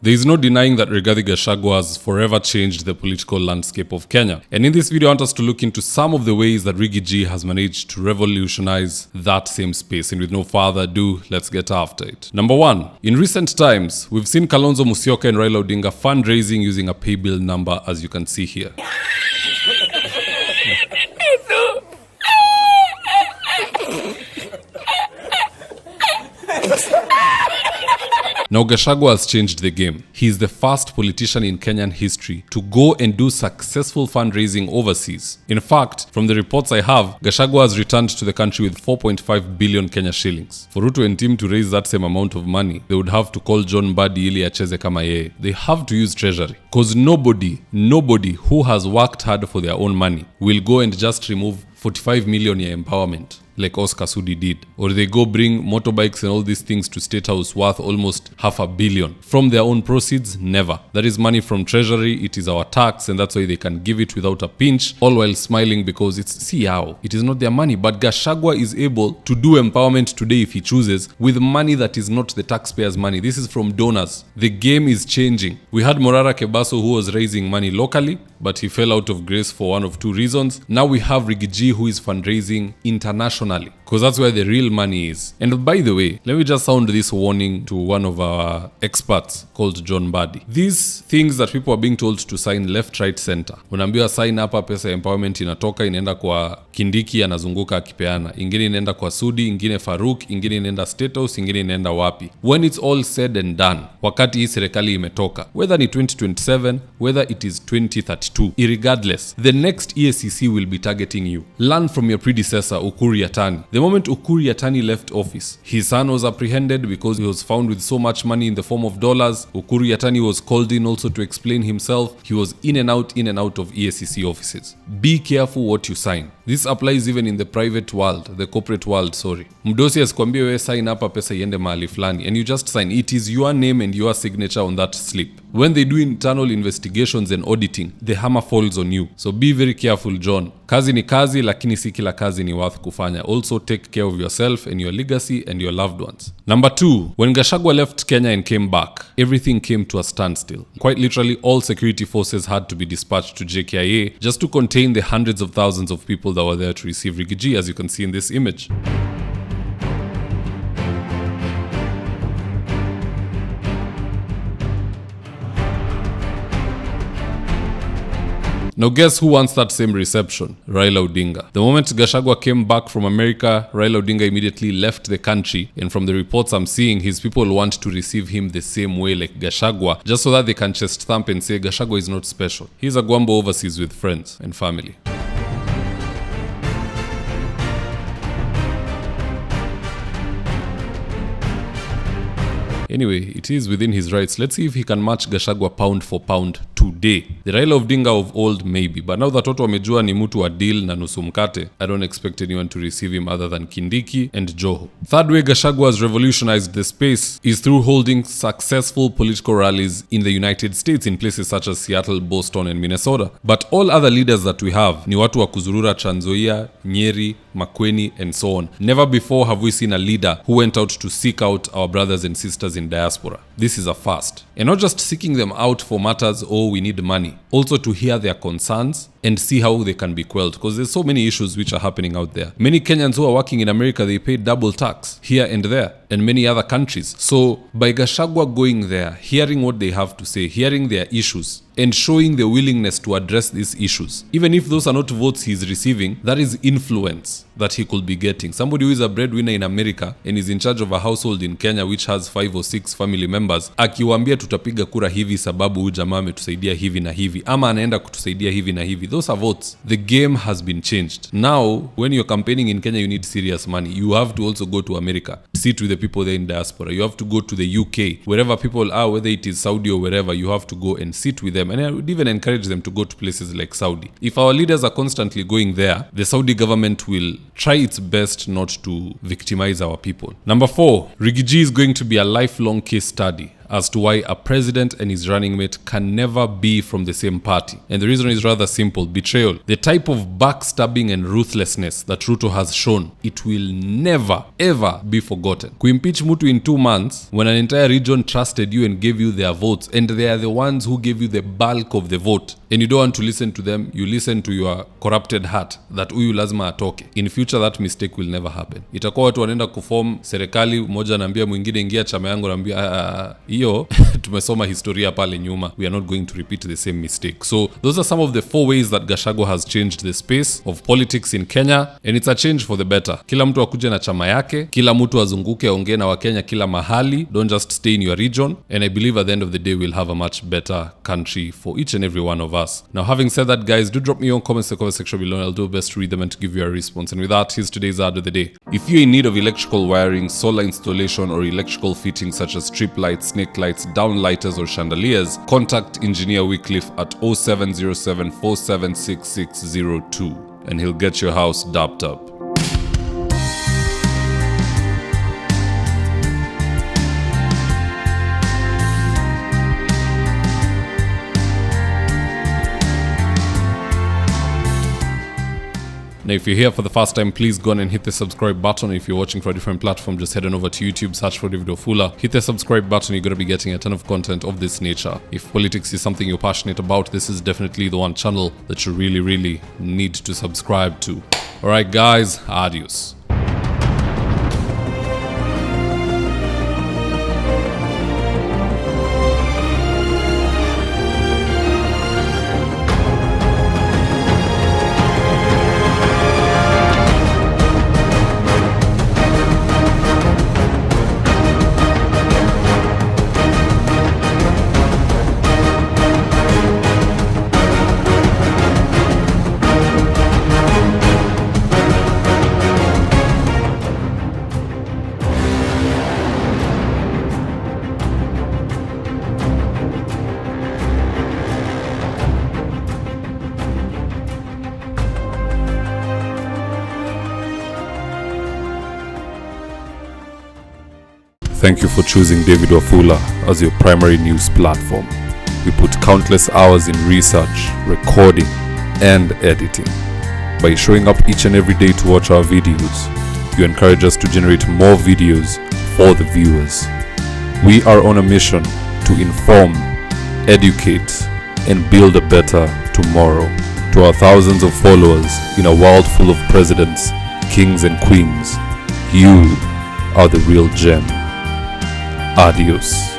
There is no denying that Rigathi Gachagua has forever changed the political landscape of Kenya. And in this video, I want us to look into some of the ways that Riggy G has managed to revolutionize that same space. And with no further ado, let's get after it. Number one, in recent times, we've seen Kalonzo Musyoka and Raila Odinga fundraising using a pay bill number, as you can see here. Now Gashagua has changed the game. He is the first politician in Kenyan history to go and do successful fundraising overseas. In fact, from the reports I have, Gashagua has returned to the country with 4.5 billion Kenya shillings. For Ruto and team to raise that same amount of money, they would have to call John Mbadi ili acheze kama yeye. They have to use treasury. Cause nobody who has worked hard for their own money will go and just remove 45 million ya empowerment like Oscar Sudi did. Or they go bring motorbikes and all these things to State House worth almost $500 million. From their own proceeds, never. That is money from treasury, it is our tax, and that's why they can give it without a pinch, all while smiling because it's siyao. It is not their money. But Gashagua is able to do empowerment today if he chooses with money that is not the taxpayers' money. This is from donors. The game is changing. We had Morara Kebaso who was raising money locally, but he fell out of grace for one of two reasons. Now we have Riggy G who is fundraising internationally, because that's where the real money is. And by the way, let me just sound this warning to one of our experts called John Mbadi. These things that people are being told to sign left, right, center. Unaambiwa sign hapa, pesa empowerment inatoka inaenda kwa Kindiki anazunguka akipeana. Ingine inaenda kwa Sudi, ingine Faruk, ingine inaenda State House, ingine inaenda wapi. When it's all said and done, wakati hii serikali imetoka, whether ni 2027, whether it is 2032, irregardless, the next EACC will be targeting you. Learn from your predecessor, Ukur Yatani. The moment Ukur Yatani left office, his son was apprehended because he was found with so much money in the form of dollars. Ukur Yatani was called in also to explain himself. He was in and out of EACC offices. Be careful what you sign. This applies even in the private world, the corporate world, sorry. Mdosi asikwambia wewe sign hapa pesa iende mahali fulani, and you just sign. It is your name and your signature on that slip. When they do internal investigations and auditing, the hammer falls on you. So be very careful, John. Kazi ni kazi, lakini si kila kazi ni worth kufanya. Also take care of yourself and your legacy and your loved ones. Number two, when Gashagua left Kenya and came back, everything came to a standstill. Quite literally, all security forces had to be dispatched to JKIA just to contain the hundreds of thousands of people that were there to receive Riggy G, as you can see in this image. Now guess who wants that same reception? Raila Odinga. The moment Gashagua came back from America, Raila Odinga immediately left the country, and from the reports I'm seeing, his people want to receive him the same way like Gashagua, just so that they can chest thump and say Gashagua is not special. He's a Gwambo overseas with friends and family. Anyway, it is within his rights. Let's see if he can match Gashagua pound for pound today. The Raila Odinga of old, maybe. But now that watu wamejua ni mtu wa deal na nusu mkate, I don't expect anyone to receive him other than Kindiki and Joho. Third way Gashagua has revolutionized the space is through holding successful political rallies in the United States in places such as Seattle, Boston, and Minnesota. But all other leaders that we have ni watu wa kuzurura Trans Nzoia, Nyeri, Makueni, and so on. Never before have we seen a leader who went out to seek out our brothers and sisters in diaspora. This is a first. And not just seeking them out for matters, oh, we need money. Also to hear their concerns and see how they can be quelled, because there's so many issues which are happening out there. Many Kenyans who are working in America, they pay double tax here and there, and many other countries. So by Gashagua going there, hearing what they have to say, hearing their issues, and showing the willingness to address these issues, even if those are not votes he's receiving, that is influence that he could be getting. Somebody who is a breadwinner in America and is in charge of a household in Kenya which has 5 or 6 family members, akiwaambia tutapiga kura hivi sababu huyu jamaa ametusaidia hivi na hivi, ama anaenda kutusaidia hivi na hivi, those are votes. The game has been changed. Now, when you're campaigning in Kenya, you need serious money. You have to also go to America, sit with the people there in diaspora. You have to go to the UK, wherever people are, whether it is Saudi or wherever, you have to go and sit with them. And I would even encourage them to go to places like Saudi. If our leaders are constantly going there, the Saudi government will try its best not to victimize our people. Number 4, Riggy G is going to be a lifelong case study. as to why a president and his running mate can never be from the same party. And the reason is rather simple: betrayal. The type of backstabbing and ruthlessness that Ruto has shown, it will never ever be forgotten. Kuimpeach Mutu in 2 months when an entire region trusted you and gave you their votes, and they are the ones who gave you the bulk of the vote, and you don't want to listen to them, you listen to your corrupted heart that huyu lazima atoke. In future that mistake will never happen. Itakuwa watu wanaenda kuform serikali, mmoja anaambia mwingine ingia chama yangu, anaambia hiyo tumesoma historia pale nyuma, we are not going to repeat the same mistake. So those are some of the 4 ways that Gashagua has changed the space of politics in Kenya, and it's a change for the better. Kila mtu akuje na chama yake, kila mtu azunguke aongee na Wakenya kila mahali, don't just stay in your region, and I believe at the end of the day we'll have a much better country for each and every one of us. Now, having said that, guys, do drop me your comments in the comment section below, and I'll do my best to read them and to give you a response. And with that, here's today's ad of the day. If you're in need of electrical wiring, solar installation, or electrical fittings such as strip lights, snake lights, downlighters, or chandeliers, contact Engineer Wycliffe at 0707 476602, and he'll get your house dapped up. Now, if you're here for the first time, please go on and hit the subscribe button. If you're watching for a different platform, just head on over to YouTube, search for David Wafula. Hit the subscribe button, you're going to be getting a ton of content of this nature. If politics is something you're passionate about, this is definitely the one channel that you really need to subscribe to. Alright guys, adios. Thank you for choosing David Wafula as your primary news platform. We put countless hours in research, recording, and editing. By showing up each and every day to watch our videos, you encourage us to generate more videos for the viewers. We are on a mission to inform, educate, and build a better tomorrow. To our thousands of followers in a world full of presidents, kings, and queens, you are the real gem. Adios.